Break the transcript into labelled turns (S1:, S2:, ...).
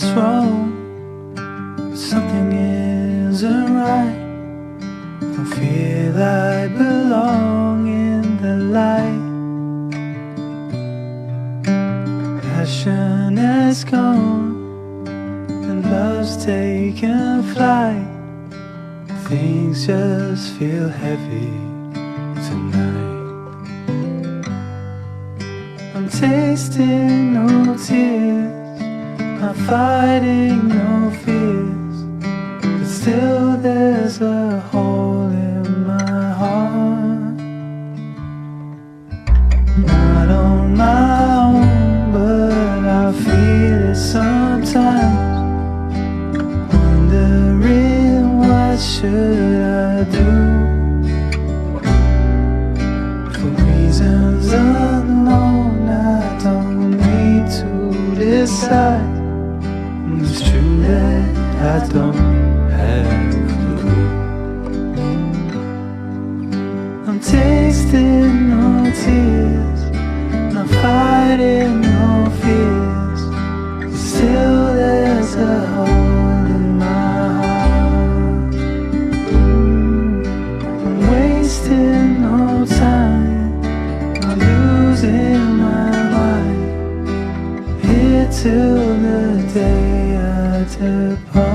S1: what's wrong, something isn't right. Don't feel I belong in the light. Passion has gone and love's taken flight. Things just feel heavy tonight. I'm tasting no tears, I'm fighting no fears, but still there's a hole in my heart. Not on my own, but I feel it sometimes. Wondering what should I do? For reasons unknown, I don't need to decide. It's true that I don't have a clue. I'm tasting no tears, not fighting no fears, but still there's a hole in my heart. I'm wasting no time, I'm losing my mind, here till the day I depart.